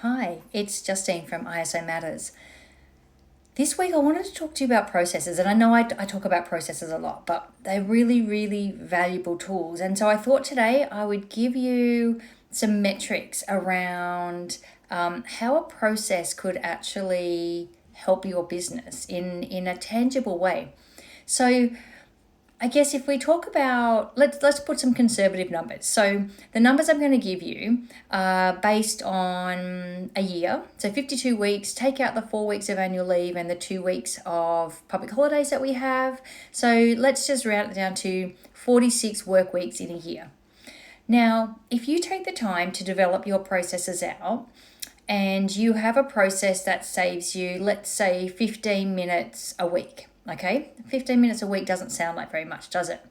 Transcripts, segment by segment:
Hi, it's Justine from ISO Matters. This week I wanted to talk to you about processes, and I know I talk about processes a lot, but they're really, really valuable tools. And so I thought today I would give you some metrics around how a process could actually help your business in a tangible way. So I guess if we talk about, let's put some conservative numbers. So the numbers I'm going to give you are based on a year. So 52 weeks, take out the 4 weeks of annual leave and the 2 weeks of public holidays that we have. So let's just round it down to 46 work weeks in a year. Now, if you take the time to develop your processes out and you have a process that saves you, let's say 15 minutes a week. Okay, 15 minutes a week doesn't sound like very much, does it?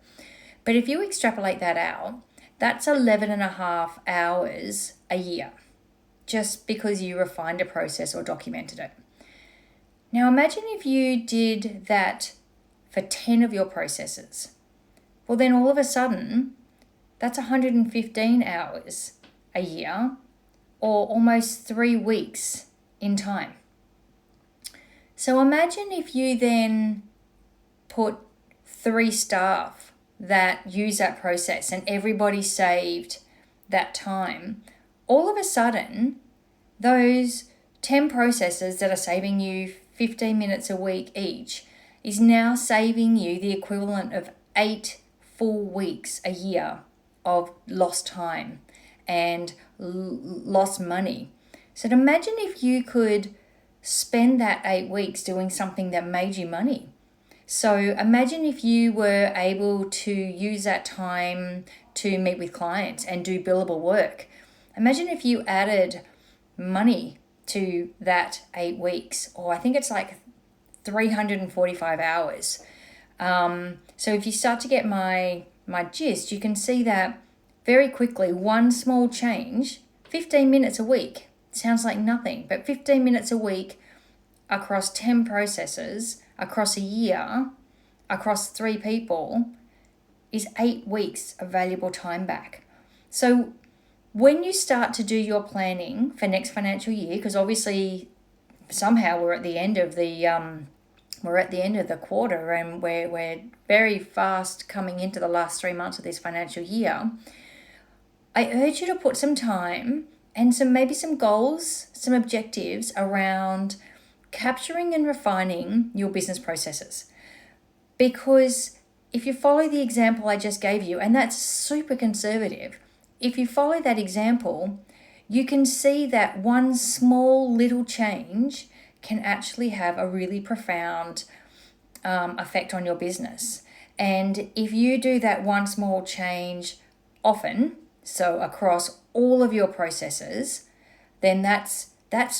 But if you extrapolate that out, that's 11 and a half hours a year, just because you refined a process or documented it. Now imagine if you did that for 10 of your processes. Well, then all of a sudden, that's 115 hours a year, or almost 3 weeks in time. So imagine if you then put 3 staff that use that process and everybody saved that time. All of a sudden, those 10 processes that are saving you 15 minutes a week each is now saving you the equivalent of 8 full weeks a year of lost time and lost money. So imagine if you could spend that 8 weeks doing something that made you money. So imagine if you were able to use that time to meet with clients and do billable work. Imagine if you added money to that 8 weeks, or I think it's like 345 hours. So if you start to get my gist, you can see that very quickly, one small change, 15 minutes a week, sounds like nothing, but 15 minutes a week across 10 processes, across a year, across 3 people, is 8 weeks of valuable time back. So when you start to do your planning for next financial year, because obviously somehow we're at the end of the quarter and we're very fast coming into the last 3 months of this financial year, I urge you to put some time and maybe some goals, some objectives around capturing and refining your business processes. Because if you follow the example I just gave you, and that's super conservative, if you follow that example, you can see that one small little change can actually have a really profound effect on your business. And if you do that one small change often, so across all of your processes, then that's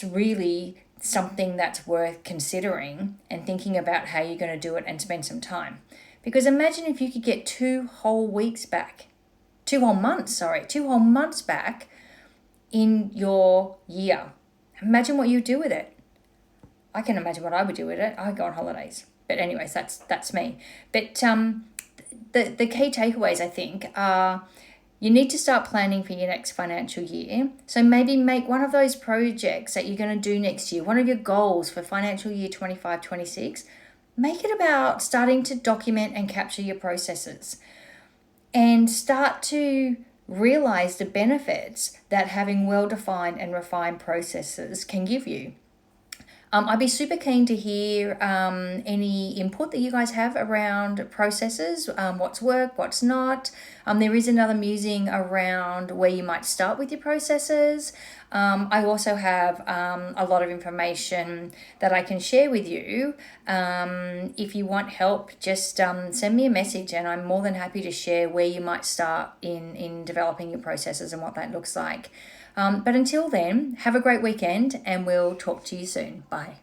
really something that's worth considering and thinking about how you're going to do it and spend some time. Because imagine if you could get 2 whole months back in your year. Imagine what you do with it. I can imagine what I would do with it. I'd go on holidays. But anyways, that's me. But the key takeaways, I think, are you need to start planning for your next financial year. So maybe make one of those projects that you're going to do next year, one of your goals for financial year 25-26, make it about starting to document and capture your processes and start to realize the benefits that having well-defined and refined processes can give you. I'd be super keen to hear any input that you guys have around processes, what's work, what's not. There is another musing around where you might start with your processes. I also have a lot of information that I can share with you. If you want help, just send me a message and I'm more than happy to share where you might start in developing your processes and what that looks like. But until then, have a great weekend and we'll talk to you soon. Bye.